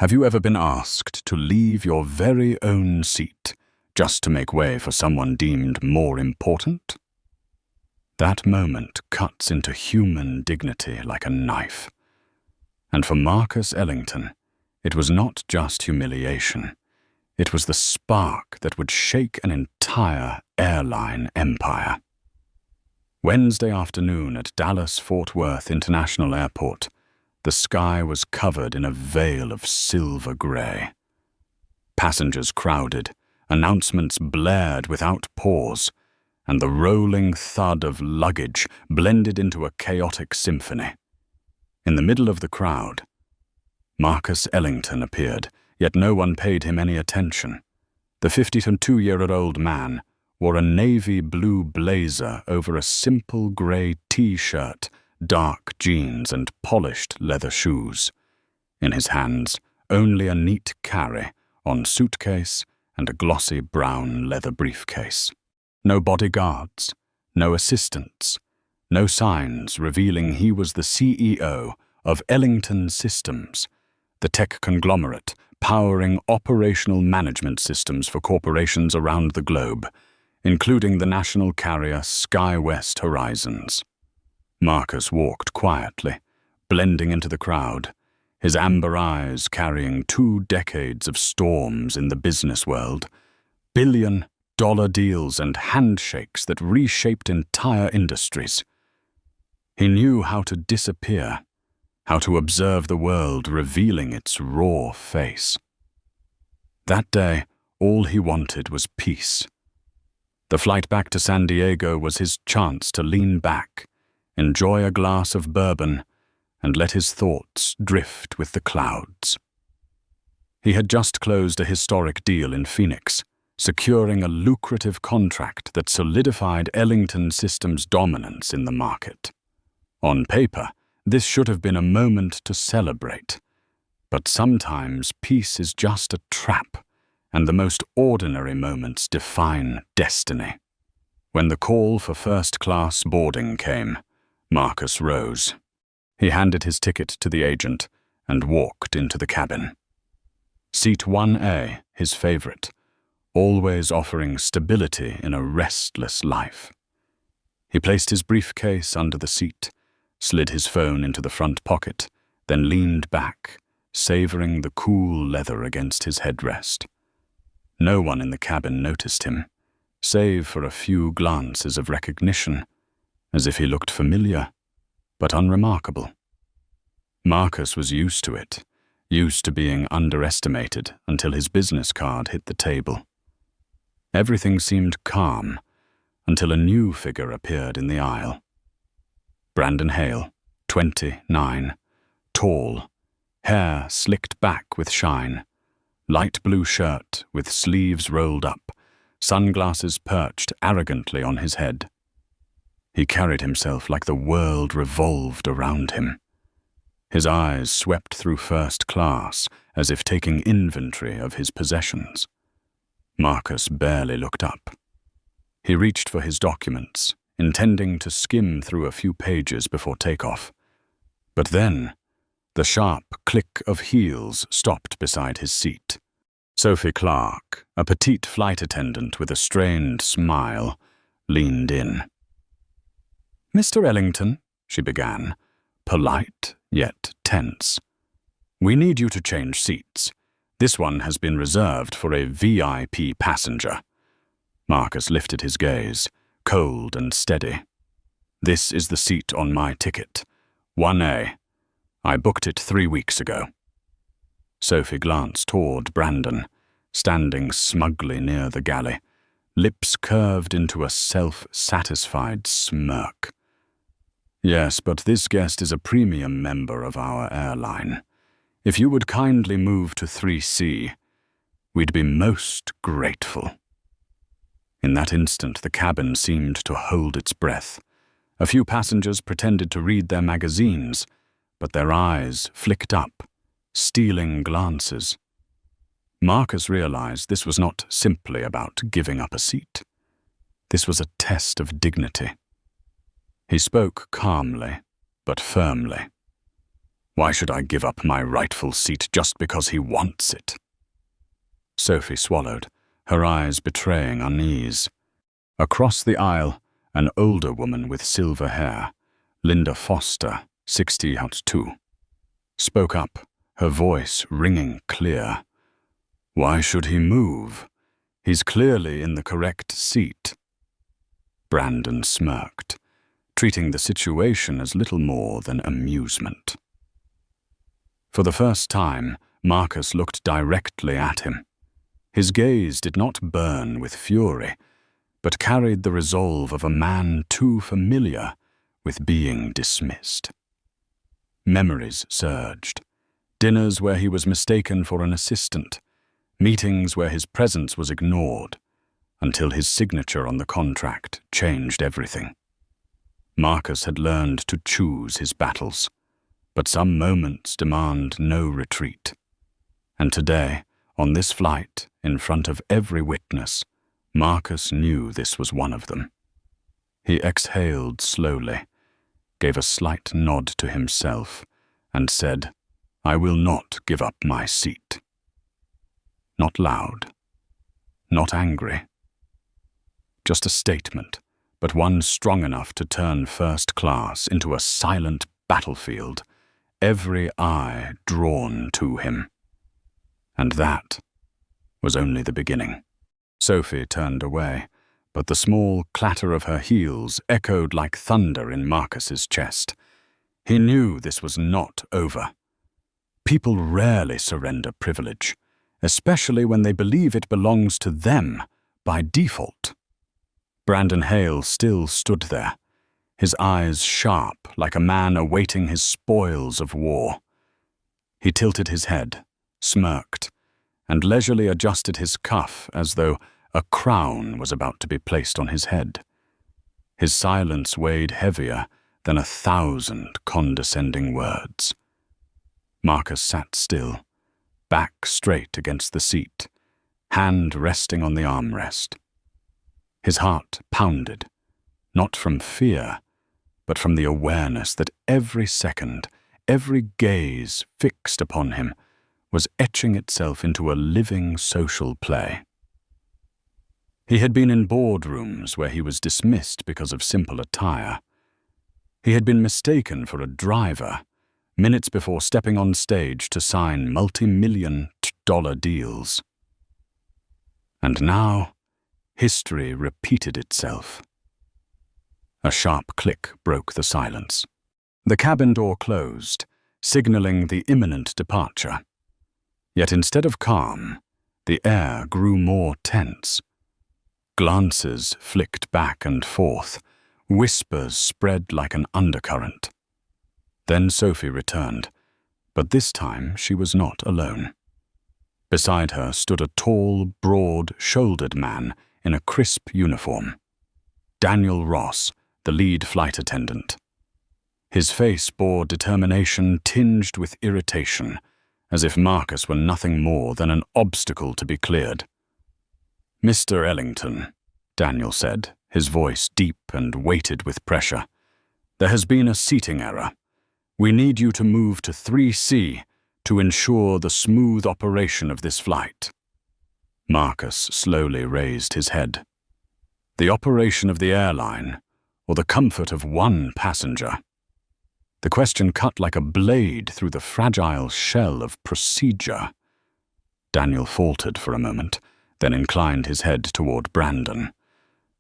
Have you ever been asked to leave your very own seat just to make way for someone deemed more important? That moment cuts into human dignity like a knife. And for Marcus Ellington, it was not just humiliation. It was the spark that would shake an entire airline empire. Wednesday afternoon at Dallas-Fort Worth International Airport, the sky was covered in a veil of silver gray. Passengers crowded, announcements blared without pause, and the rolling thud of luggage blended into a chaotic symphony. In the middle of the crowd, Marcus Ellington appeared, yet no one paid him any attention. The 52-year-old man wore a navy blue blazer over a simple gray t-shirt, dark jeans, and polished leather shoes. In his hands, only a neat carry-on suitcase and a glossy brown leather briefcase. No bodyguards, no assistants, no signs revealing he was the CEO of Ellington Systems, the tech conglomerate powering operational management systems for corporations around the globe, including the national carrier SkyWest Horizons. Marcus walked quietly, blending into the crowd, his amber eyes carrying 2 decades of storms in the business world, billion-dollar deals and handshakes that reshaped entire industries. He knew how to disappear, how to observe the world revealing its raw face. That day, all he wanted was peace. The flight back to San Diego was his chance to lean back, enjoy a glass of bourbon, and let his thoughts drift with the clouds. He had just closed a historic deal in Phoenix, securing a lucrative contract that solidified Ellington Systems' dominance in the market. On paper, this should have been a moment to celebrate, but sometimes peace is just a trap, and the most ordinary moments define destiny. When the call for first-class boarding came, Marcus rose. He handed his ticket to the agent and walked into the cabin. Seat 1A, his favorite, always offering stability in a restless life. He placed his briefcase under the seat, slid his phone into the front pocket, then leaned back, savoring the cool leather against his headrest. No one in the cabin noticed him, save for a few glances of recognition, as if he looked familiar, but unremarkable. Marcus was used to it, used to being underestimated until his business card hit the table. Everything seemed calm until a new figure appeared in the aisle. Brandon Hale, 29, tall, hair slicked back with shine, light blue shirt with sleeves rolled up, sunglasses perched arrogantly on his head. He carried himself like the world revolved around him. His eyes swept through first class as if taking inventory of his possessions. Marcus barely looked up. He reached for his documents, intending to skim through a few pages before takeoff. But then, the sharp click of heels stopped beside his seat. Sophie Clark, a petite flight attendant with a strained smile, leaned in. "Mr. Ellington," she began, polite yet tense, "we need you to change seats. This one has been reserved for a VIP passenger." Marcus lifted his gaze, cold and steady. "This is the seat on my ticket, 1A. I booked it 3 weeks ago." Sophie glanced toward Brandon, standing smugly near the galley, lips curved into a self-satisfied smirk. "Yes, but this guest is a premium member of our airline. If you would kindly move to 3C, we'd be most grateful." In that instant, the cabin seemed to hold its breath. A few passengers pretended to read their magazines, but their eyes flicked up, stealing glances. Marcus realized this was not simply about giving up a seat. This was a test of dignity. He spoke calmly, but firmly. Why should I give up my rightful seat just because he wants it? Sophie swallowed, her eyes betraying unease. Across the aisle, an older woman with silver hair, Linda Foster, 62, spoke up, her voice ringing clear. Why should he move? He's clearly in the correct seat. Brandon smirked, treating the situation as little more than amusement. For the first time, Marcus looked directly at him. His gaze did not burn with fury, but carried the resolve of a man too familiar with being dismissed. Memories surged. Dinners where he was mistaken for an assistant, meetings where his presence was ignored, until his signature on the contract changed everything. Marcus had learned to choose his battles, but some moments demand no retreat. And today, on this flight, in front of every witness, Marcus knew this was one of them. He exhaled slowly, gave a slight nod to himself, and said, I will not give up my seat. Not loud, not angry. Just a statement, but one strong enough to turn first class into a silent battlefield, every eye drawn to him. And that was only the beginning. Sophie turned away, but the small clatter of her heels echoed like thunder in Marcus's chest. He knew this was not over. People rarely surrender privilege, especially when they believe it belongs to them by default. Brandon Hale still stood there, his eyes sharp like a man awaiting his spoils of war. He tilted his head, smirked, and leisurely adjusted his cuff as though a crown was about to be placed on his head. His silence weighed heavier than 1,000 condescending words. Marcus sat still, back straight against the seat, hand resting on the armrest. His heart pounded, not from fear, but from the awareness that every second, every gaze fixed upon him was etching itself into a living social play. He had been in boardrooms where he was dismissed because of simple attire. He had been mistaken for a driver minutes before stepping on stage to sign multi-million-dollar deals. And now, history repeated itself. A sharp click broke the silence. The cabin door closed, signaling the imminent departure. Yet instead of calm, the air grew more tense. Glances flicked back and forth, whispers spread like an undercurrent. Then Sophie returned, but this time she was not alone. Beside her stood a tall, broad-shouldered man in a crisp uniform. Daniel Ross, the lead flight attendant. His face bore determination tinged with irritation, as if Marcus were nothing more than an obstacle to be cleared. Mr. Ellington, Daniel said, his voice deep and weighted with pressure. There has been a seating error. We need you to move to 3C to ensure the smooth operation of this flight. Marcus slowly raised his head. The operation of the airline, or the comfort of one passenger? The question cut like a blade through the fragile shell of procedure. Daniel faltered for a moment, then inclined his head toward Brandon.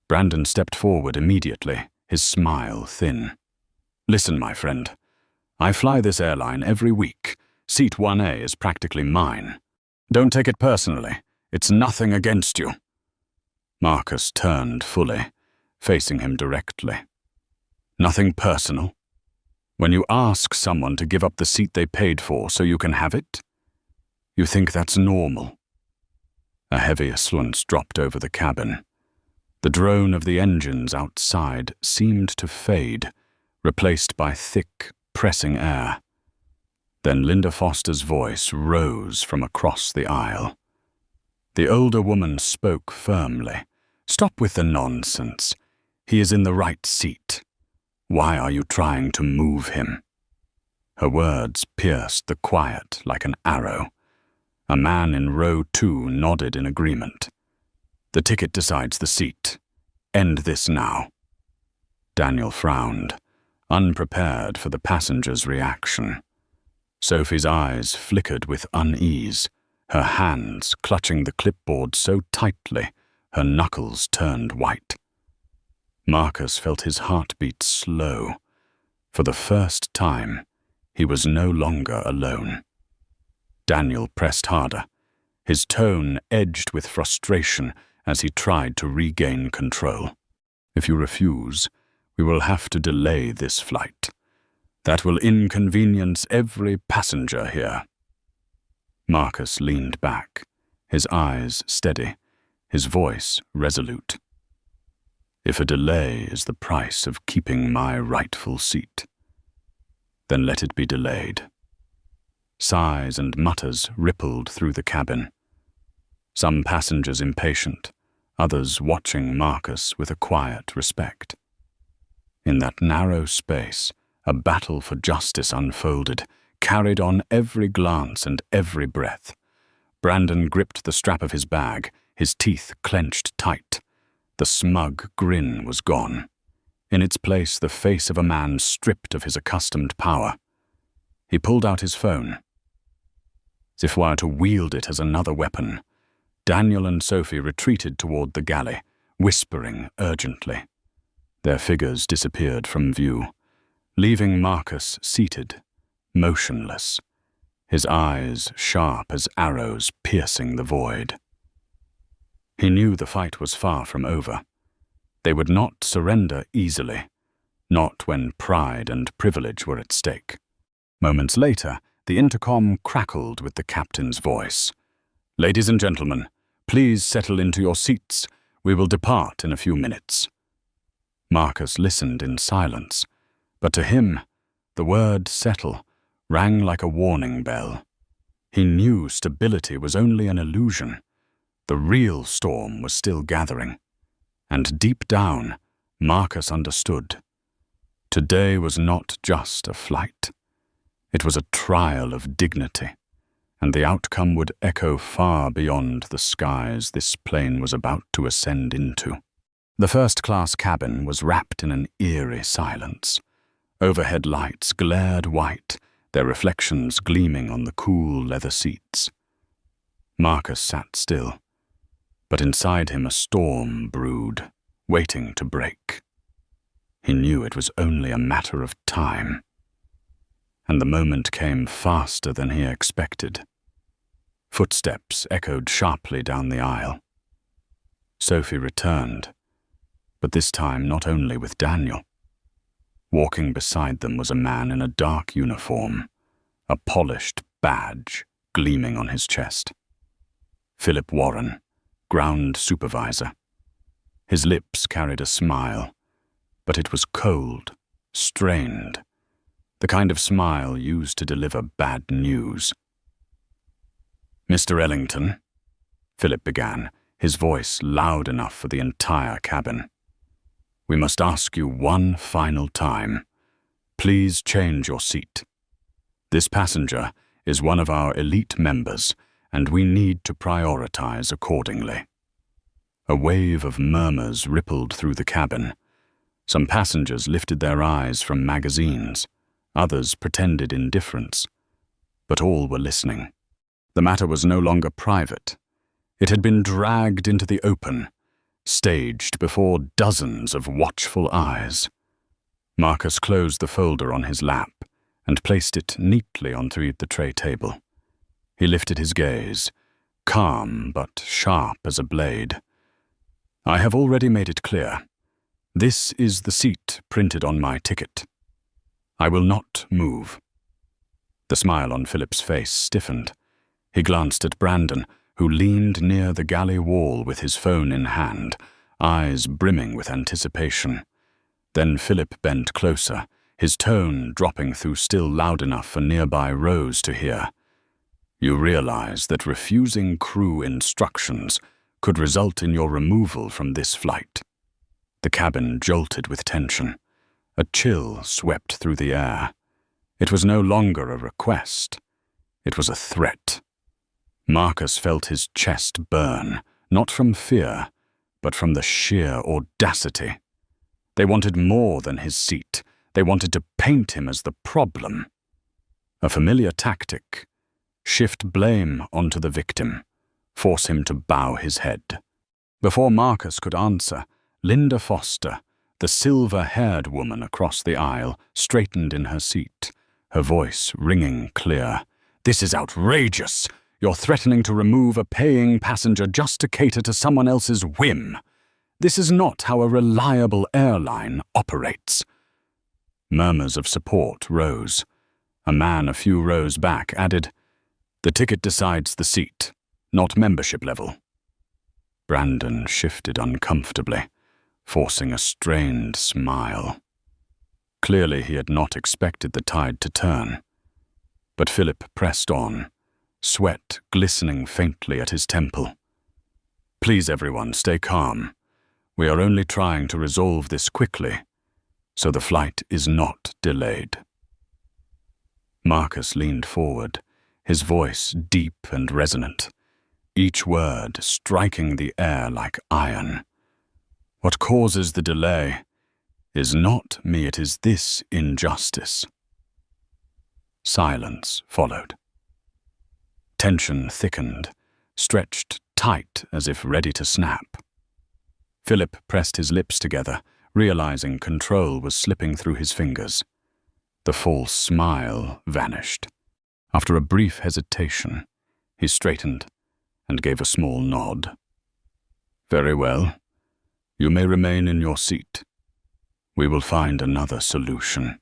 Brandon stepped forward immediately, his smile thin. Listen, my friend. I fly this airline every week. Seat 1A is practically mine. Don't take it personally. It's nothing against you. Marcus turned fully, facing him directly. Nothing personal? When you ask someone to give up the seat they paid for so you can have it? You think that's normal? A heavy assurance dropped over the cabin. The drone of the engines outside seemed to fade, replaced by thick, pressing air. Then Linda Foster's voice rose from across the aisle. The older woman spoke firmly. Stop with the nonsense. He is in the right seat. Why are you trying to move him? Her words pierced the quiet like an arrow. A man in row 2 nodded in agreement. "The ticket decides the seat. End this now." Daniel frowned, unprepared for the passenger's reaction. Sophie's eyes flickered with unease, her hands clutching the clipboard so tightly her knuckles turned white. Marcus felt his heartbeat slow. For the first time, he was no longer alone. Daniel pressed harder, his tone edged with frustration as he tried to regain control. "If you refuse, we will have to delay this flight. That will inconvenience every passenger here." Marcus leaned back, his eyes steady, his voice resolute. "If a delay is the price of keeping my rightful seat, then let it be delayed." Sighs and mutters rippled through the cabin. Some passengers impatient, others watching Marcus with a quiet respect. In that narrow space, a battle for justice unfolded, carried on every glance and every breath. Brandon gripped the strap of his bag, his teeth clenched tight. The smug grin was gone. In its place, the face of a man stripped of his accustomed power. He pulled out his phone. As if were to wield it as another weapon, Daniel and Sophie retreated toward the galley, whispering urgently. Their figures disappeared from view, leaving Marcus seated, motionless, his eyes sharp as arrows piercing the void. He knew the fight was far from over. They would not surrender easily, not when pride and privilege were at stake. Moments later, the intercom crackled with the captain's voice. "Ladies and gentlemen, please settle into your seats. We will depart in a few minutes." Marcus listened in silence, but to him, the word "settle" rang like a warning bell. He knew stability was only an illusion. The real storm was still gathering. And deep down, Marcus understood. Today was not just a flight. It was a trial of dignity, and the outcome would echo far beyond the skies this plane was about to ascend into. The first-class cabin was wrapped in an eerie silence. Overhead lights glared white, their reflections gleaming on the cool leather seats. Marcus sat still, but inside him a storm brewed, waiting to break. He knew it was only a matter of time. And the moment came faster than he expected. Footsteps echoed sharply down the aisle. Sophie returned, but this time not only with Daniel. Walking beside them was a man in a dark uniform, a polished badge gleaming on his chest. Philip Warren, ground supervisor. His lips carried a smile, but it was cold, strained, the kind of smile used to deliver bad news. "Mr. Ellington," Philip began, his voice loud enough for the entire cabin. "We must ask you one final time. Please change your seat. This passenger is one of our elite members, and we need to prioritize accordingly." A wave of murmurs rippled through the cabin. Some passengers lifted their eyes from magazines, others pretended indifference, but all were listening. The matter was no longer private. It had been dragged into the open, staged before dozens of watchful eyes. Marcus closed the folder on his lap and placed it neatly onto the tray table. He lifted his gaze, calm but sharp as a blade. "I have already made it clear. This is the seat printed on my ticket. I will not move." The smile on Philip's face stiffened. He glanced at Brandon, who leaned near the galley wall with his phone in hand, eyes brimming with anticipation. Then Philip bent closer, his tone dropping through still loud enough for nearby rows to hear. "You realize that refusing crew instructions could result in your removal from this flight." The cabin jolted with tension. A chill swept through the air. It was no longer a request. It was a threat. Marcus felt his chest burn, not from fear, but from the sheer audacity. They wanted more than his seat. They wanted to paint him as the problem. A familiar tactic. Shift blame onto the victim. Force him to bow his head. Before Marcus could answer, Linda Foster, the silver-haired woman across the aisle, straightened in her seat, her voice ringing clear. "This is outrageous! You're threatening to remove a paying passenger just to cater to someone else's whim. This is not how a reliable airline operates." Murmurs of support rose. A man a few rows back added, "The ticket decides the seat, not membership level." Brandon shifted uncomfortably, forcing a strained smile. Clearly he had not expected the tide to turn. But Philip pressed on, sweat glistening faintly at his temple. "Please everyone, stay calm. We are only trying to resolve this quickly, so the flight is not delayed." Marcus leaned forward, his voice deep and resonant, each word striking the air like iron. "What causes the delay is not me, it is this injustice." Silence followed. Tension thickened, stretched tight as if ready to snap. Philip pressed his lips together, realizing control was slipping through his fingers. The false smile vanished. After a brief hesitation, he straightened and gave a small nod. "Very well. You may remain in your seat. We will find another solution."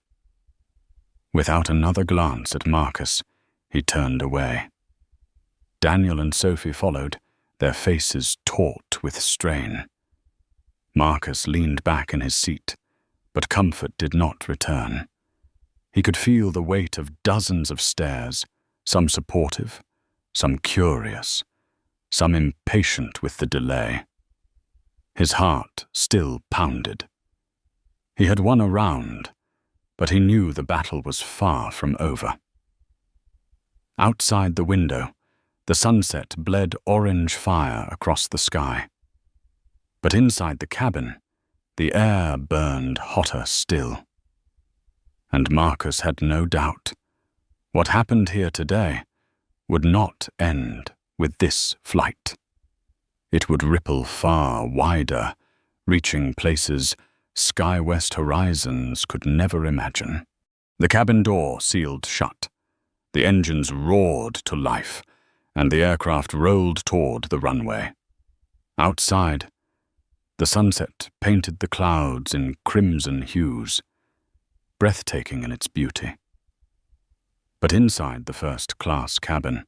Without another glance at Marcus, he turned away. Daniel and Sophie followed, their faces taut with strain. Marcus leaned back in his seat, but comfort did not return. He could feel the weight of dozens of stares, some supportive, some curious, some impatient with the delay. His heart still pounded. He had won a round, but he knew the battle was far from over. Outside the window, the sunset bled orange fire across the sky. But inside the cabin, the air burned hotter still. And Marcus had no doubt. What happened here today would not end with this flight. It would ripple far wider, reaching places SkyWest horizons could never imagine. The cabin door sealed shut. The engines roared to life, and the aircraft rolled toward the runway. Outside, the sunset painted the clouds in crimson hues, breathtaking in its beauty. But inside the first-class cabin,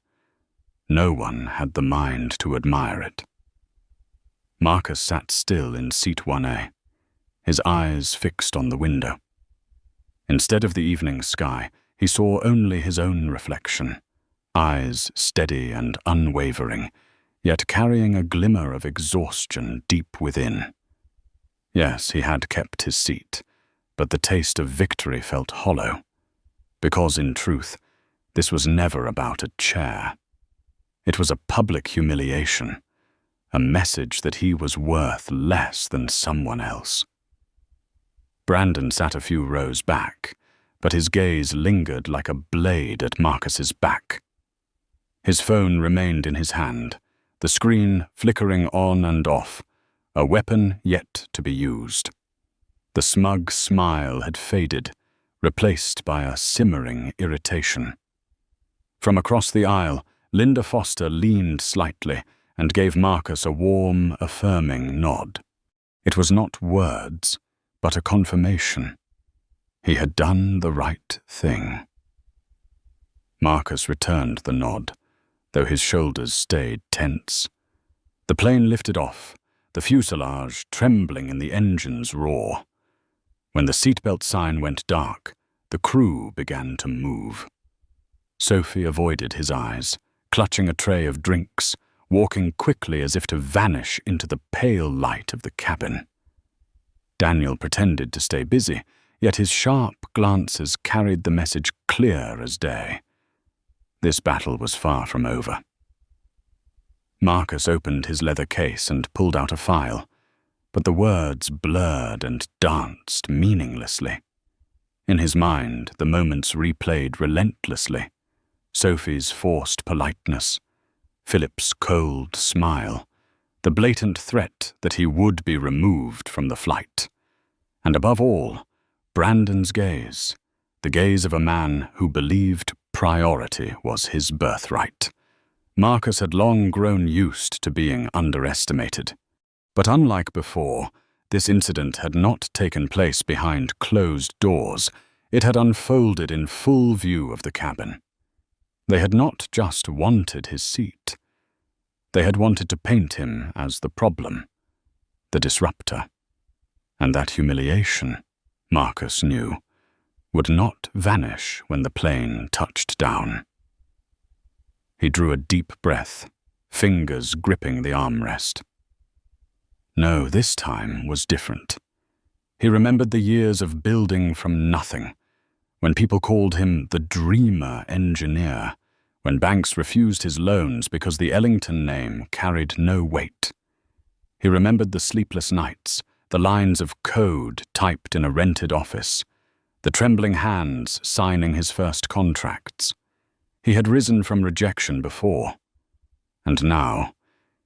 no one had the mind to admire it. Marcus sat still in seat 1A, his eyes fixed on the window. Instead of the evening sky, he saw only his own reflection, eyes steady and unwavering, yet carrying a glimmer of exhaustion deep within. Yes, he had kept his seat, but the taste of victory felt hollow, because in truth, this was never about a chair. It was a public humiliation, a message that he was worth less than someone else. Brandon sat a few rows back, but his gaze lingered like a blade at Marcus's back. His phone remained in his hand, the screen flickering on and off, a weapon yet to be used. The smug smile had faded, replaced by a simmering irritation. From across the aisle, Linda Foster leaned slightly and gave Marcus a warm, affirming nod. It was not words, but a confirmation. He had done the right thing. Marcus returned the nod, though his shoulders stayed tense. The plane lifted off, the fuselage trembling in the engine's roar. When the seatbelt sign went dark, the crew began to move. Sophie avoided his eyes, clutching a tray of drinks, walking quickly as if to vanish into the pale light of the cabin. Daniel pretended to stay busy, yet his sharp glances carried the message clear as day. This battle was far from over. Marcus opened his leather case and pulled out a file, but the words blurred and danced meaninglessly. In his mind, the moments replayed relentlessly. Sophie's forced politeness, Philip's cold smile, the blatant threat that he would be removed from the flight. And above all, Brandon's gaze, the gaze of a man who believed priority was his birthright. Marcus had long grown used to being underestimated. But unlike before, this incident had not taken place behind closed doors. It had unfolded in full view of the cabin. They had not just wanted his seat. They had wanted to paint him as the problem, the disruptor. And that humiliation, Marcus knew, would not vanish when the plane touched down. He drew a deep breath, fingers gripping the armrest. No, this time was different. He remembered the years of building from nothing, when people called him the dreamer engineer, when banks refused his loans because the Ellington name carried no weight. He remembered the sleepless nights, the lines of code typed in a rented office, the trembling hands signing his first contracts. He had risen from rejection before, and now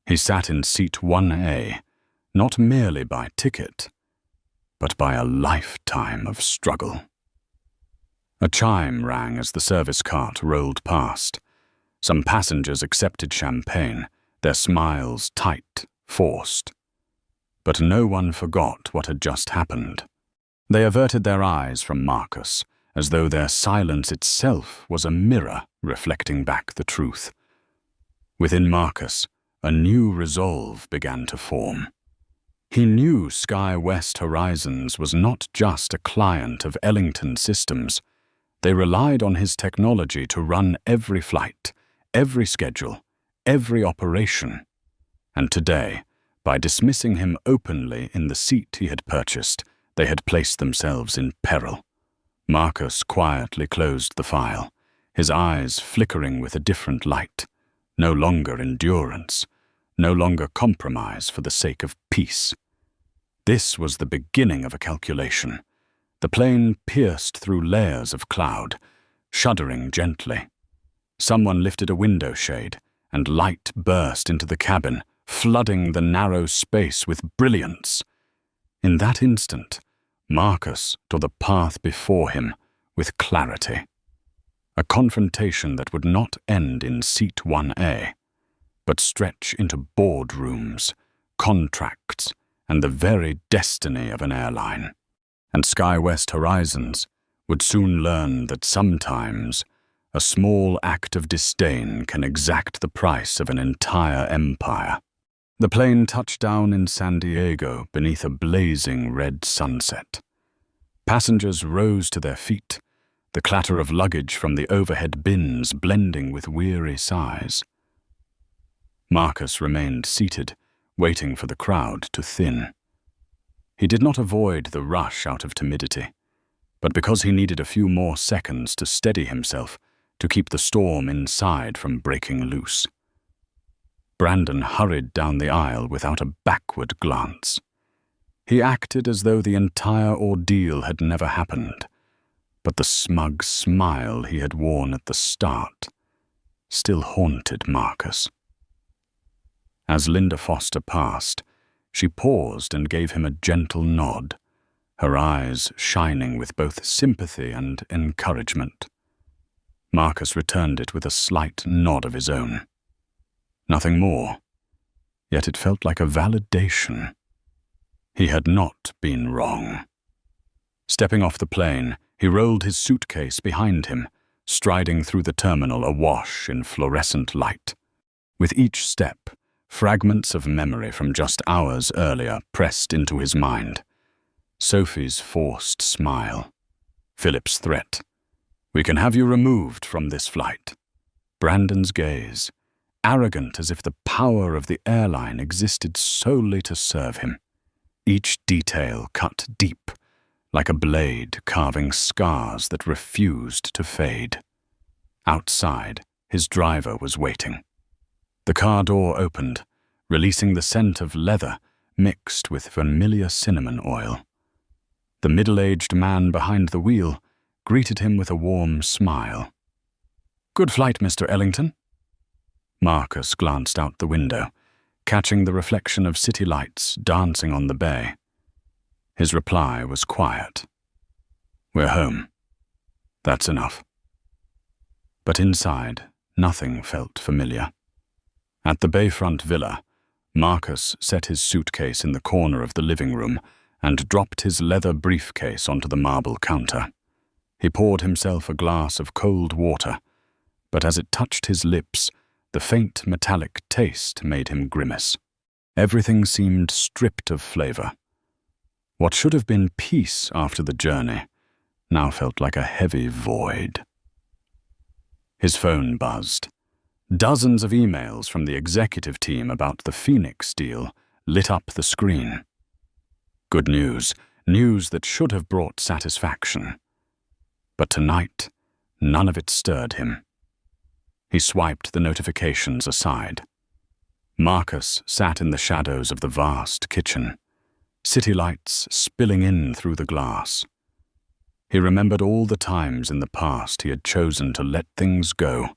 he sat in seat 1A, not merely by ticket, but by a lifetime of struggle. A chime rang as the service cart rolled past. Some passengers accepted champagne, their smiles tight, forced. But no one forgot what had just happened. They averted their eyes from Marcus, as though their silence itself was a mirror reflecting back the truth. Within Marcus, a new resolve began to form. He knew SkyWest Horizons was not just a client of Ellington Systems. They relied on his technology to run every flight, every schedule, every operation. And today, by dismissing him openly in the seat he had purchased, they had placed themselves in peril. Marcus quietly closed the file, his eyes flickering with a different light. No longer endurance, no longer compromise for the sake of peace. This was the beginning of a calculation. The plane pierced through layers of cloud, shuddering gently. Someone lifted a window shade, and light burst into the cabin, flooding the narrow space with brilliance. In that instant, Marcus saw the path before him with clarity. A confrontation that would not end in seat 1A, but stretch into boardrooms, contracts, and the very destiny of an airline. And SkyWest Horizons would soon learn that sometimes a small act of disdain can exact the price of an entire empire. The plane touched down in San Diego beneath a blazing red sunset. Passengers rose to their feet, the clatter of luggage from the overhead bins blending with weary sighs. Marcus remained seated, waiting for the crowd to thin. He did not avoid the rush out of timidity, but because he needed a few more seconds to steady himself, to keep the storm inside from breaking loose. Brandon hurried down the aisle without a backward glance. He acted as though the entire ordeal had never happened, but the smug smile he had worn at the start still haunted Marcus. As Linda Foster passed, she paused and gave him a gentle nod, her eyes shining with both sympathy and encouragement. Marcus returned it with a slight nod of his own. Nothing more, yet it felt like a validation. He had not been wrong. Stepping off the plane, he rolled his suitcase behind him, striding through the terminal awash in fluorescent light. With each step, fragments of memory from just hours earlier pressed into his mind. Sophie's forced smile, Philip's threat, "We can have you removed from this flight." Brandon's gaze, arrogant as if the power of the airline existed solely to serve him. Each detail cut deep, like a blade carving scars that refused to fade. Outside, his driver was waiting. The car door opened, releasing the scent of leather mixed with familiar cinnamon oil. The middle-aged man behind the wheel greeted him with a warm smile. "Good flight, Mr. Ellington." Marcus glanced out the window, catching the reflection of city lights dancing on the bay. His reply was quiet. "We're home. That's enough." But inside, nothing felt familiar. At the bayfront villa, Marcus set his suitcase in the corner of the living room and dropped his leather briefcase onto the marble counter. He poured himself a glass of cold water, but as it touched his lips, the faint metallic taste made him grimace. Everything seemed stripped of flavor. What should have been peace after the journey now felt like a heavy void. His phone buzzed. Dozens of emails from the executive team about the Phoenix deal lit up the screen. Good news, news that should have brought satisfaction. But tonight, none of it stirred him. He swiped the notifications aside. Marcus sat in the shadows of the vast kitchen, city lights spilling in through the glass. He remembered all the times in the past he had chosen to let things go,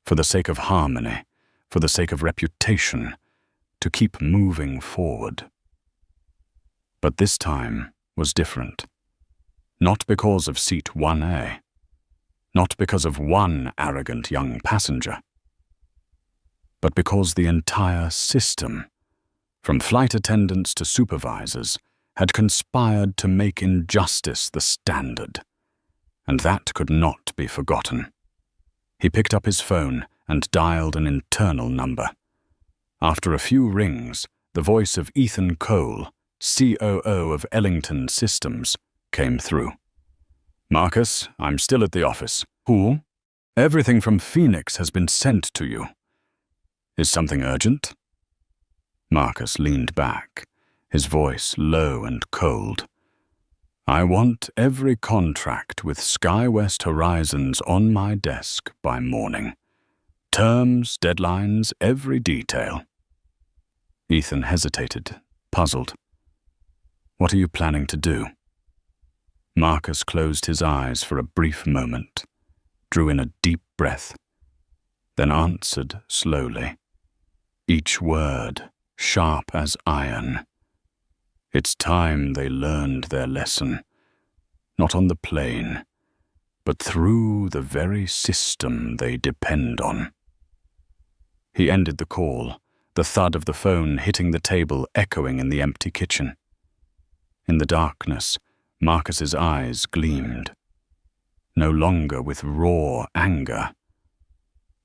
for the sake of harmony, for the sake of reputation, to keep moving forward. But this time was different. Not because of seat 1A, not because of one arrogant young passenger, but because the entire system, from flight attendants to supervisors, had conspired to make injustice the standard, and that could not be forgotten. He picked up his phone and dialed an internal number. After a few rings, the voice of Ethan Cole, COO of Ellington Systems, came through. "Marcus, I'm still at the office." "Who?" "Everything from Phoenix has been sent to you." "Is something urgent?" Marcus leaned back, his voice low and cold. "I want every contract with SkyWest Horizons on my desk by morning. Terms, deadlines, every detail." Ethan hesitated, puzzled. "What are you planning to do?" Marcus closed his eyes for a brief moment, drew in a deep breath, then answered slowly, each word sharp as iron. "It's time they learned their lesson, not on the plane, but through the very system they depend on." He ended the call, the thud of the phone hitting the table echoing in the empty kitchen. In the darkness, Marcus's eyes gleamed, no longer with raw anger,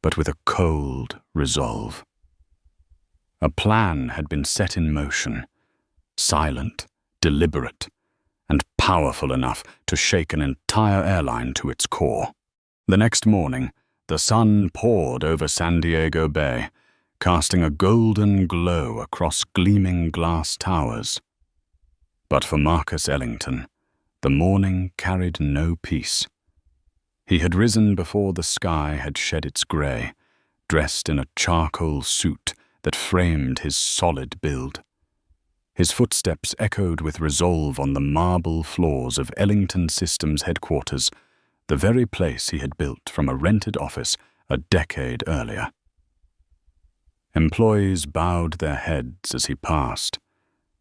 but with a cold resolve. A plan had been set in motion, silent, deliberate, and powerful enough to shake an entire airline to its core. The next morning, the sun poured over San Diego Bay, casting a golden glow across gleaming glass towers. But for Marcus Ellington, the morning carried no peace. He had risen before the sky had shed its grey, dressed in a charcoal suit that framed his solid build. His footsteps echoed with resolve on the marble floors of Ellington Systems headquarters, the very place he had built from a rented office a decade earlier. Employees bowed their heads as he passed,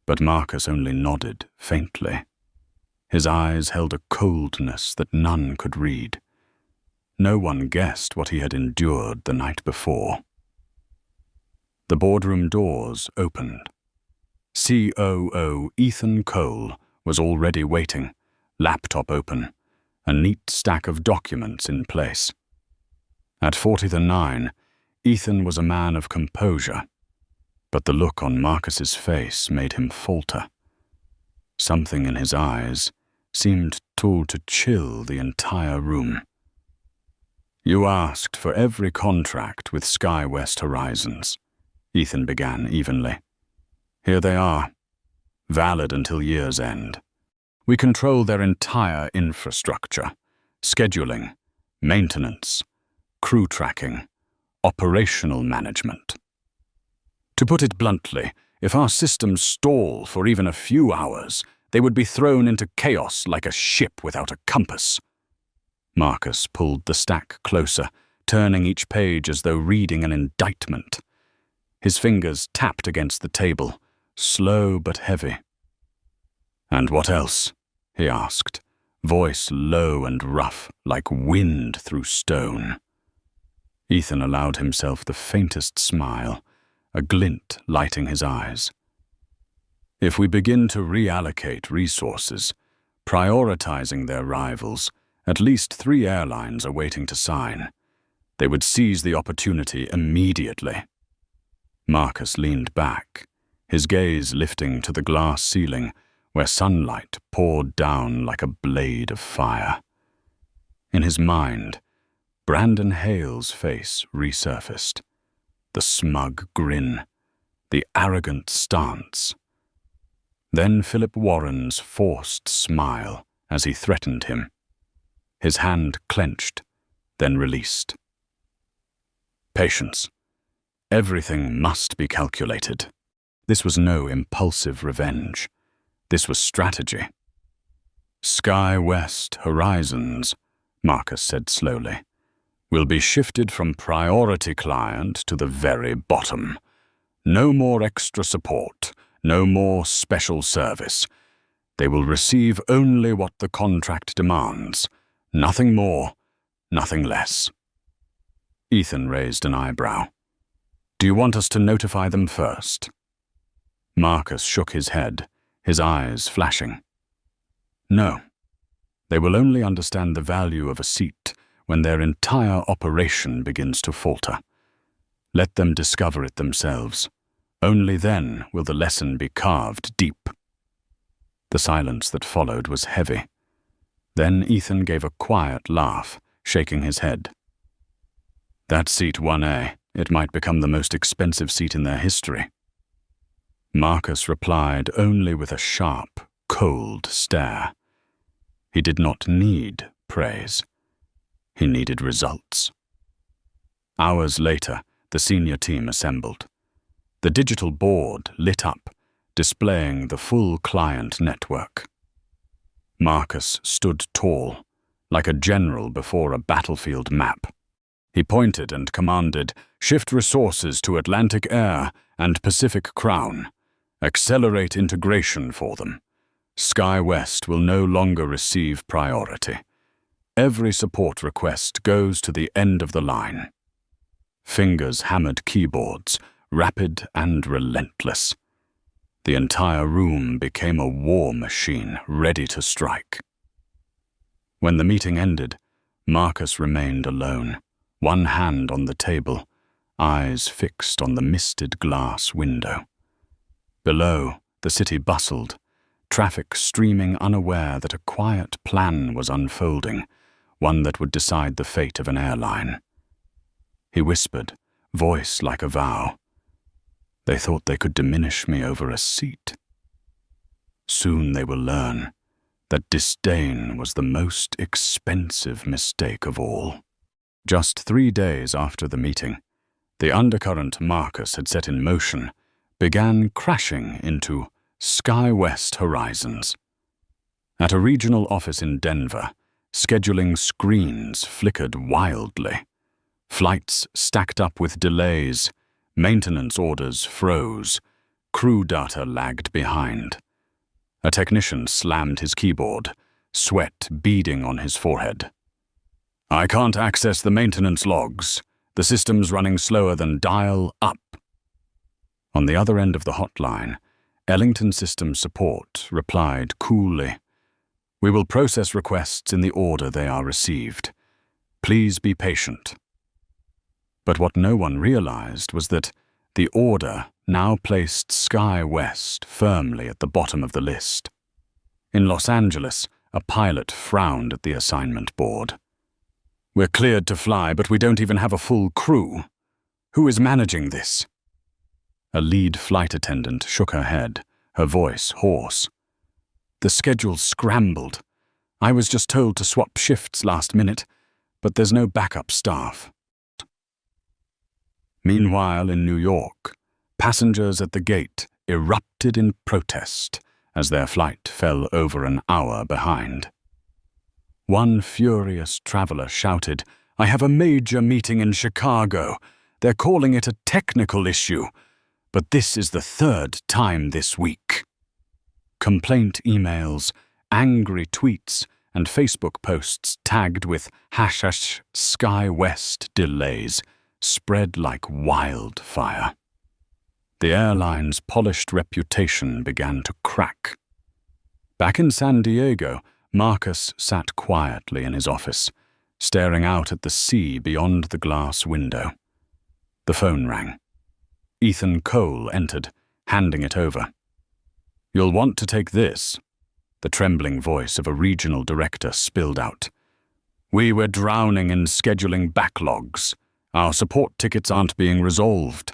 but Marcus only nodded faintly. His eyes held a coldness that none could read. No one guessed what he had endured the night before. The boardroom doors opened. COO Ethan Cole was already waiting, laptop open, a neat stack of documents in place. At 40-9, Ethan was a man of composure, but the look on Marcus's face made him falter. Something in his eyes seemed told to chill the entire room. "You asked for every contract with SkyWest Horizons," Ethan began evenly. "Here they are, valid until year's end. We control their entire infrastructure, scheduling, maintenance, crew tracking, operational management. To put it bluntly, if our systems stall for even a few hours, they would be thrown into chaos like a ship without a compass. Marcus pulled the stack closer, turning each page as though reading an indictment. His fingers tapped against the table, slow but heavy. "And what else?" he asked, voice low and rough, like wind through stone. Ethan allowed himself the faintest smile, a glint lighting his eyes. "If we begin to reallocate resources, prioritizing their rivals, at least 3 airlines are waiting to sign. They would seize the opportunity immediately." Marcus leaned back, his gaze lifting to the glass ceiling where sunlight poured down like a blade of fire. In his mind, Brandon Hale's face resurfaced. The smug grin, the arrogant stance. Then Philip Warren's forced smile as he threatened him. His hand clenched, then released. Patience. Everything must be calculated. This was no impulsive revenge. This was strategy. "Sky West Horizons," Marcus said slowly, "will be shifted from priority client to the very bottom. No more extra support, no more special service. They will receive only what the contract demands. Nothing more, nothing less." Ethan raised an eyebrow. "Do you want us to notify them first?" Marcus shook his head, his eyes flashing. "No. They will only understand the value of a seat when their entire operation begins to falter. Let them discover it themselves. Only then will the lesson be carved deep." The silence that followed was heavy. Then Ethan gave a quiet laugh, shaking his head. "That seat 1A, it might become the most expensive seat in their history." Marcus replied only with a sharp, cold stare. He did not need praise. He needed results. Hours later, the senior team assembled. The digital board lit up, displaying the full client network. Marcus stood tall, like a general before a battlefield map. He pointed and commanded, "Shift resources to Atlantic Air and Pacific Crown. Accelerate integration for them. Sky West will no longer receive priority. Every support request goes to the end of the line." Fingers hammered keyboards, rapid and relentless. The entire room became a war machine ready to strike. When the meeting ended, Marcus remained alone, one hand on the table, eyes fixed on the misted glass window. Below, the city bustled, traffic streaming unaware that a quiet plan was unfolding, one that would decide the fate of an airline. He whispered, voice like a vow, "They thought they could diminish me over a seat. Soon they will learn that disdain was the most expensive mistake of all." Just 3 days after the meeting, the undercurrent Marcus had set in motion began crashing into Sky West Horizons. At a regional office in Denver, scheduling screens flickered wildly. Flights stacked up with delays, maintenance orders froze, crew data lagged behind. A technician slammed his keyboard, sweat beading on his forehead. "I can't access the maintenance logs. The system's running slower than dial up." On the other end of the hotline, Ellington Systems Support replied coolly, "We will process requests in the order they are received. Please be patient." But what no one realized was that the order now placed Sky West firmly at the bottom of the list. In Los Angeles, a pilot frowned at the assignment board. "We're cleared to fly, but we don't even have a full crew. Who is managing this?" A lead flight attendant shook her head, her voice hoarse. The schedule's scrambled. I was just told to swap shifts last minute, but there's no backup staff. Meanwhile, in New York, passengers at the gate erupted in protest as their flight fell over an hour behind. One furious traveler shouted, "I have a major meeting in Chicago. They're calling it a technical issue, but this is the third time this week." Complaint emails, angry tweets, and Facebook posts tagged with #SkyWest delays spread like wildfire. The airline's polished reputation began to crack. Back in San Diego, Marcus sat quietly in his office, staring out at the sea beyond the glass window. The phone rang. Ethan Cole entered, handing it over. "You'll want to take this," the trembling voice of a regional director spilled out. "We were drowning in scheduling backlogs. Our support tickets aren't being resolved.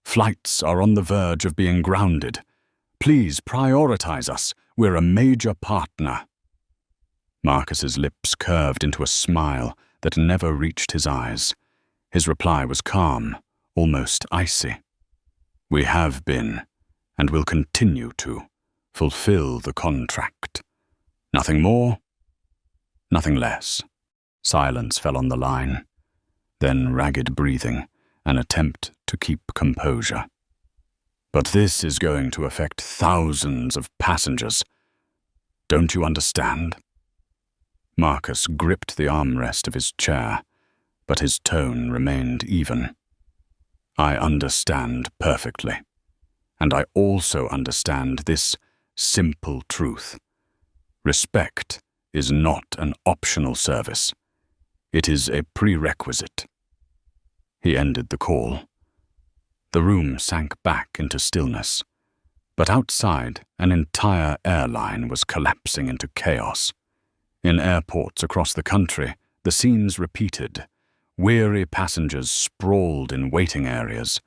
Flights are on the verge of being grounded. Please prioritize us. We're a major partner." Marcus's lips curved into a smile that never reached his eyes. His reply was calm, almost icy. "We have been, and will continue to, fulfill the contract. Nothing more, nothing less." Silence fell on the line. Then ragged breathing, an attempt to keep composure. "But this is going to affect thousands of passengers. Don't you understand?" Marcus gripped the armrest of his chair, but his tone remained even. "I understand perfectly. And I also understand this simple truth. Respect is not an optional service. It is a prerequisite." He ended the call. The room sank back into stillness, but outside, an entire airline was collapsing into chaos. In airports across the country, the scenes repeated. Weary passengers sprawled in waiting areas,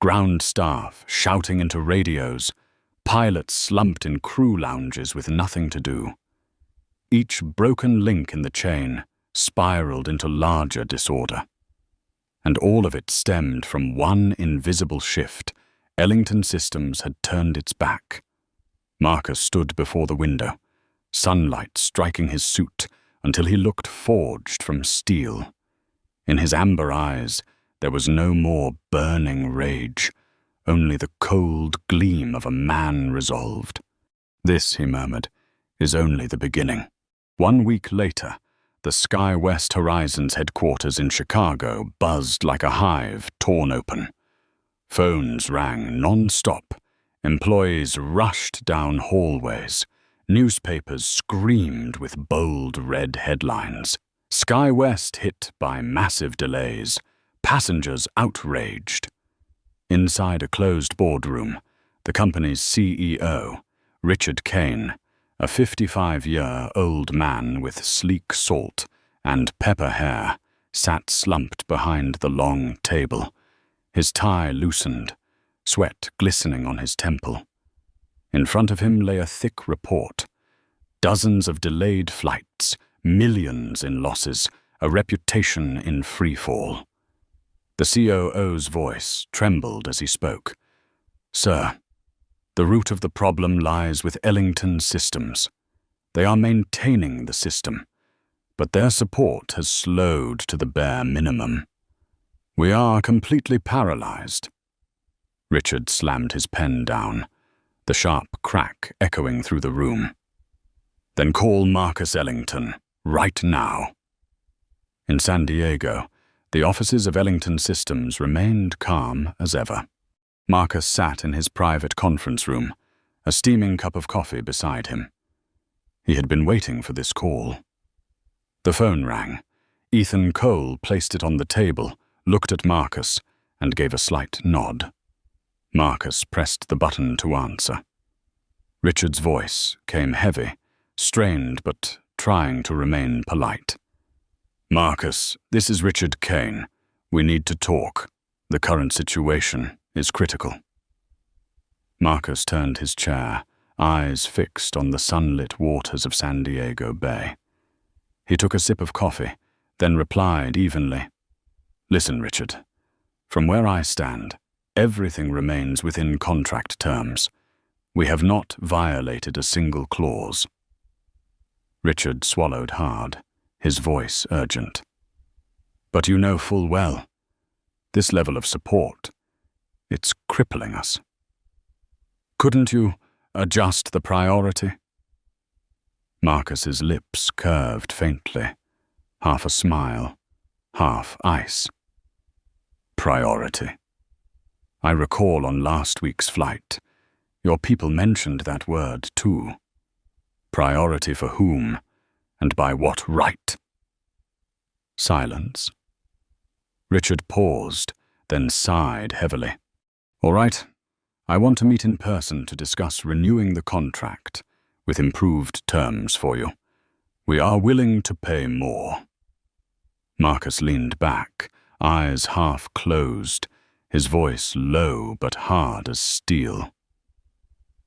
ground staff shouting into radios, pilots slumped in crew lounges with nothing to do. Each broken link in the chain spiraled into larger disorder. And all of it stemmed from one invisible shift. Ellington Systems had turned its back. Marcus stood before the window, sunlight striking his suit until he looked forged from steel. In his amber eyes, there was no more burning rage, only the cold gleam of a man resolved. "This," he murmured, "is only the beginning." 1 week later, the SkyWest Horizons headquarters in Chicago buzzed like a hive torn open. Phones rang non-stop. Employees rushed down hallways. Newspapers screamed with bold red headlines. SkyWest hit by massive delays. Passengers outraged. Inside a closed boardroom, the company's CEO, Richard Kane, a 55-year-old man with sleek salt and pepper hair, sat slumped behind the long table, his tie loosened, sweat glistening on his temple. In front of him lay a thick report. Dozens of delayed flights, millions in losses, a reputation in freefall. The COO's voice trembled as he spoke. "Sir, the root of the problem lies with Ellington Systems. They are maintaining the system, but their support has slowed to the bare minimum. We are completely paralyzed." Richard slammed his pen down, the sharp crack echoing through the room. "Then call Marcus Ellington, right now." In San Diego, the offices of Ellington Systems remained calm as ever. Marcus sat in his private conference room, a steaming cup of coffee beside him. He had been waiting for this call. The phone rang. Ethan Cole placed it on the table, looked at Marcus, and gave a slight nod. Marcus pressed the button to answer. Richard's voice came heavy, strained but trying to remain polite. "Marcus, this is Richard Kane. We need to talk. The current situation is critical." Marcus turned his chair, eyes fixed on the sunlit waters of San Diego Bay. He took a sip of coffee, then replied evenly, "Listen, Richard. From where I stand, everything remains within contract terms. We have not violated a single clause." Richard swallowed hard, his voice urgent. "But you know full well, this level of support, it's crippling us. Couldn't you adjust the priority?" Marcus's lips curved faintly, half a smile, half ice. "Priority. I recall on last week's flight, your people mentioned that word too. Priority for whom, and by what right?" Silence. Richard paused, then sighed heavily. "All right, I want to meet in person to discuss renewing the contract with improved terms for you. We are willing to pay more." Marcus leaned back, eyes half closed, his voice low but hard as steel.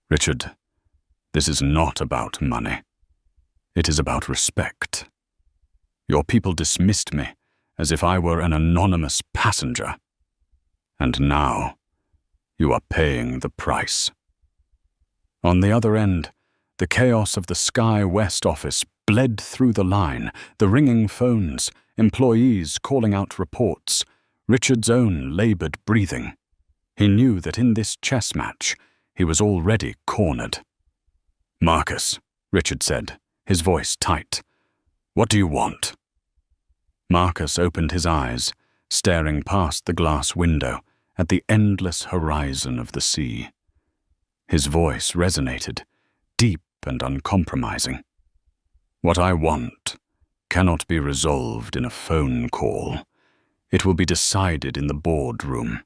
"Richard, this is not about money. It is about respect. Your people dismissed me as if I were an anonymous passenger. And now, you are paying the price." On the other end, the chaos of the Sky West office bled through the line, the ringing phones, employees calling out reports, Richard's own labored breathing. He knew that in this chess match, he was already cornered. "Marcus," Richard said, his voice tight, "what do you want?" Marcus opened his eyes, staring past the glass window at the endless horizon of the sea. His voice resonated, deep and uncompromising. "What I want cannot be resolved in a phone call. It will be decided in the boardroom,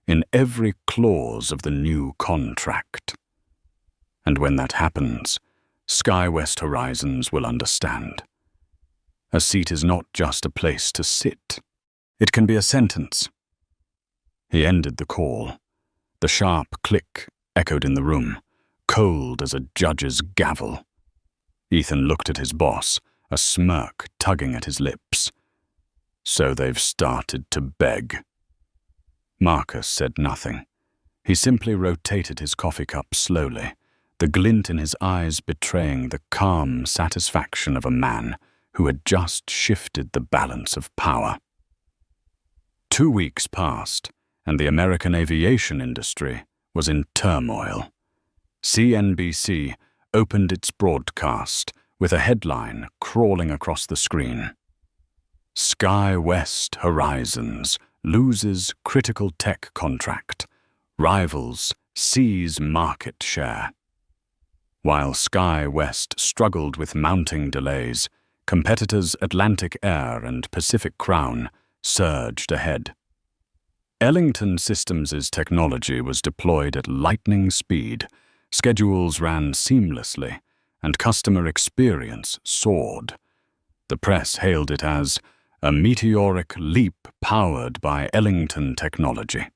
in every clause of the new contract. And when that happens, Sky West Horizons will understand. A seat is not just a place to sit. It can be a sentence." He ended the call. The sharp click echoed in the room, cold as a judge's gavel. Ethan looked at his boss, a smirk tugging at his lips. "So they've started to beg." Marcus said nothing. He simply rotated his coffee cup slowly, the glint in his eyes betraying the calm satisfaction of a man who had just shifted the balance of power. 2 weeks passed, and the American aviation industry was in turmoil. CNBC opened its broadcast with a headline crawling across the screen. "Sky West Horizons loses critical tech contract. Rivals seize market share." While Sky West struggled with mounting delays, competitors Atlantic Air and Pacific Crown surged ahead. Ellington Systems' technology was deployed at lightning speed, schedules ran seamlessly, and customer experience soared. The press hailed it as a meteoric leap powered by Ellington technology.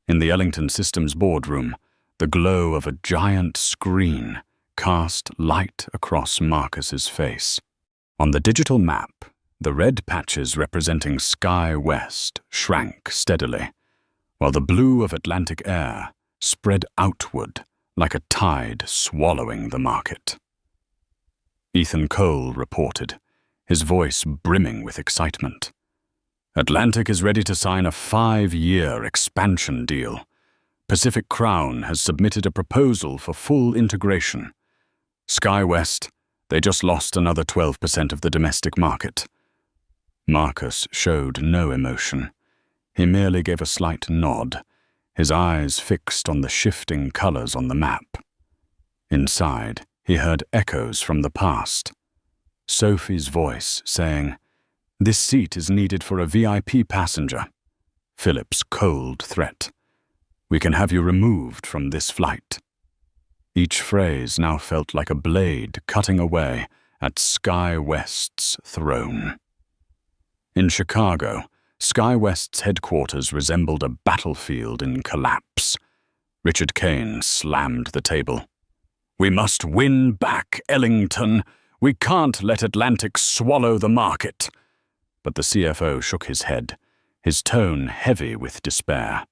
In the Ellington Systems boardroom, the glow of a giant screen cast light across Marcus's face. On the digital map, the red patches representing Sky West shrank steadily, while the blue of Atlantic Air spread outward like a tide swallowing the market. Ethan Cole reported, his voice brimming with excitement. "Atlantic is ready to sign a 5-year expansion deal. Pacific Crown has submitted a proposal for full integration. Sky West, they just lost another 12% of the domestic market." Marcus showed no emotion. He merely gave a slight nod, his eyes fixed on the shifting colors on the map. Inside, he heard echoes from the past. Sophie's voice saying, "This seat is needed for a VIP passenger." Philip's cold threat, "We can have you removed from this flight." Each phrase now felt like a blade cutting away at Sky West's throne. In Chicago, Sky West's headquarters resembled a battlefield in collapse. Richard Kane slammed the table. We must win back Ellington. We can't let Atlantic swallow the market. But the CFO shook his head, his tone heavy with despair.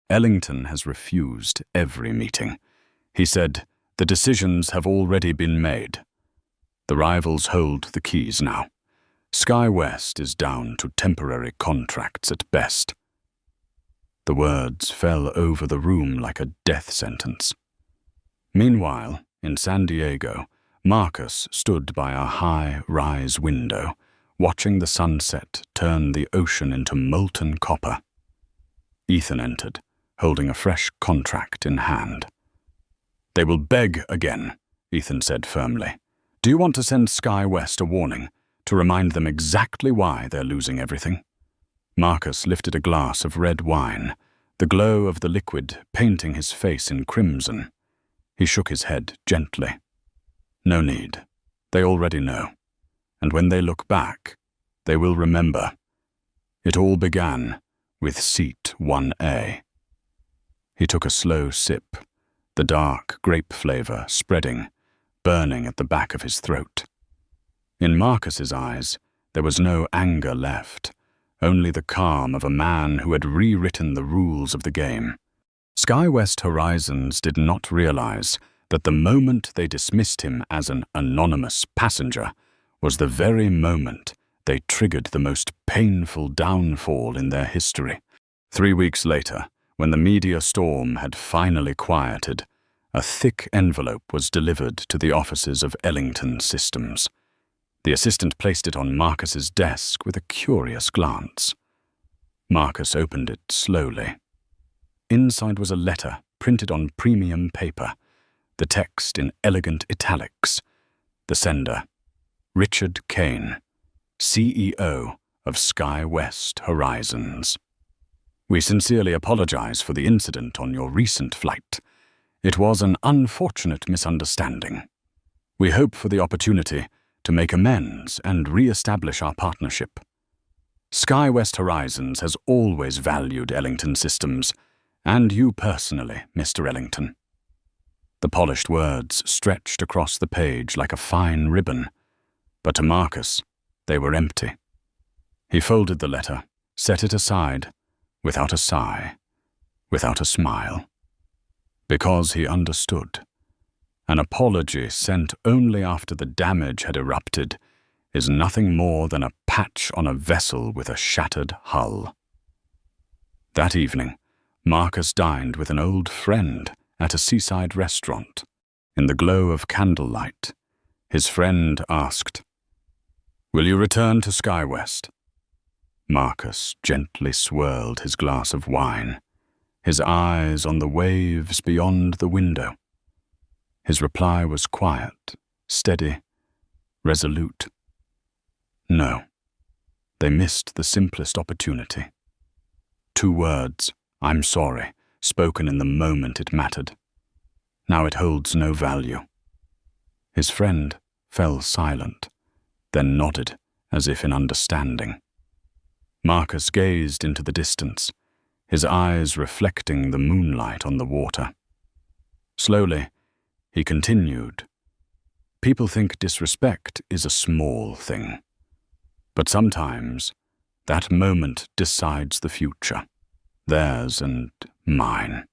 Ellington has refused every meeting. He said, the decisions have already been made. The rivals hold the keys now. SkyWest is down to temporary contracts at best. The words fell over the room like a death sentence. Meanwhile, in San Diego, Marcus stood by a high-rise window, watching the sunset turn the ocean into molten copper. Ethan entered, holding a fresh contract in hand. They will beg again, Ethan said firmly. Do you want to send SkyWest a warning, to remind them exactly why they're losing everything? Marcus lifted a glass of red wine, the glow of the liquid painting his face in crimson. He shook his head gently. No need. They already know. And when they look back, they will remember. It all began with Seat 1A. He took a slow sip, the dark grape flavor spreading, burning at the back of his throat. In Marcus's eyes, there was no anger left, only the calm of a man who had rewritten the rules of the game. SkyWest Horizons did not realize that the moment they dismissed him as an anonymous passenger was the very moment they triggered the most painful downfall in their history. 3 weeks later, when the media storm had finally quieted, a thick envelope was delivered to the offices of Ellington Systems. The assistant placed it on Marcus's desk with a curious glance. Marcus opened it slowly. Inside was a letter printed on premium paper, the text in elegant italics. The sender, Richard Kane, CEO of SkyWest Horizons. We sincerely apologize for the incident on your recent flight. It was an unfortunate misunderstanding. We hope for the opportunity to make amends and re-establish our partnership. SkyWest Horizons has always valued Ellington Systems, and you personally, Mr. Ellington. The polished words stretched across the page like a fine ribbon, but to Marcus, they were empty. He folded the letter, set it aside, without a sigh, without a smile. Because he understood. An apology sent only after the damage had erupted is nothing more than a patch on a vessel with a shattered hull. That evening, Marcus dined with an old friend at a seaside restaurant. In the glow of candlelight, his friend asked, "Will you return to SkyWest?" Marcus gently swirled his glass of wine, his eyes on the waves beyond the window. His reply was quiet, steady, resolute. No, they missed the simplest opportunity. 2 words, "I'm sorry," spoken in the moment it mattered. Now it holds no value. His friend fell silent, then nodded as if in understanding. Marcus gazed into the distance, his eyes reflecting the moonlight on the water. Slowly, he continued. People think disrespect is a small thing, but sometimes that moment decides the future, theirs and mine.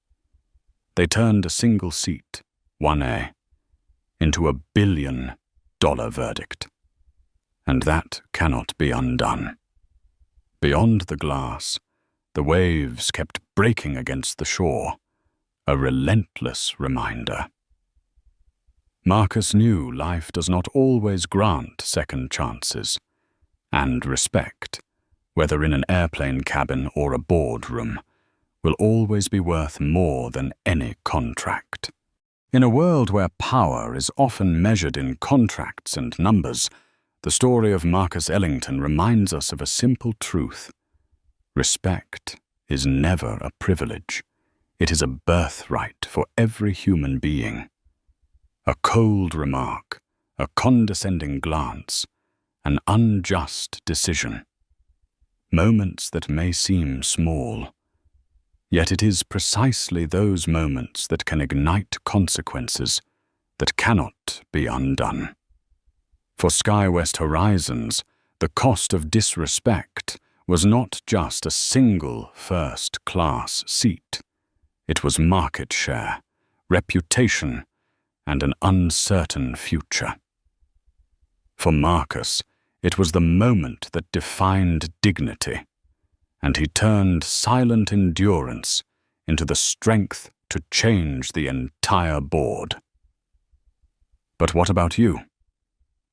They turned a single seat, 1A, into $1 billion verdict, and that cannot be undone. Beyond the glass, the waves kept breaking against the shore, a relentless reminder. Marcus knew life does not always grant second chances, and respect, whether in an airplane cabin or a boardroom, will always be worth more than any contract. In a world where power is often measured in contracts and numbers, the story of Marcus Ellington reminds us of a simple truth. Respect is never a privilege. It is a birthright for every human being. A cold remark, a condescending glance, an unjust decision. Moments that may seem small, yet it is precisely those moments that can ignite consequences that cannot be undone. For SkyWest Horizons, the cost of disrespect was not just a single first-class seat. It was market share, reputation, and an uncertain future. For Marcus, it was the moment that defined dignity, and he turned silent endurance into the strength to change the entire board. But what about you?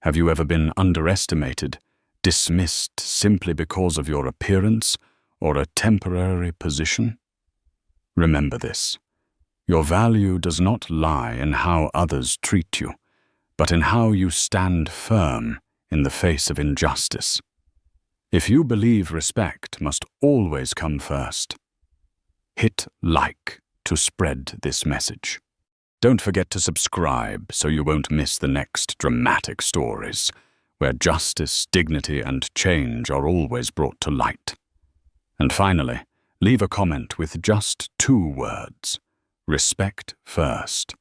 Have you ever been underestimated, dismissed simply because of your appearance or a temporary position? Remember this: your value does not lie in how others treat you, but in how you stand firm in the face of injustice. If you believe respect must always come first, hit like to spread this message. Don't forget to subscribe so you won't miss the next dramatic stories, where justice, dignity, and change are always brought to light. And finally, leave a comment with just 2 words: respect first,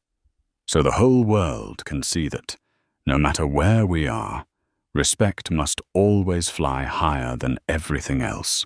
so the whole world can see that, no matter where we are, respect must always fly higher than everything else.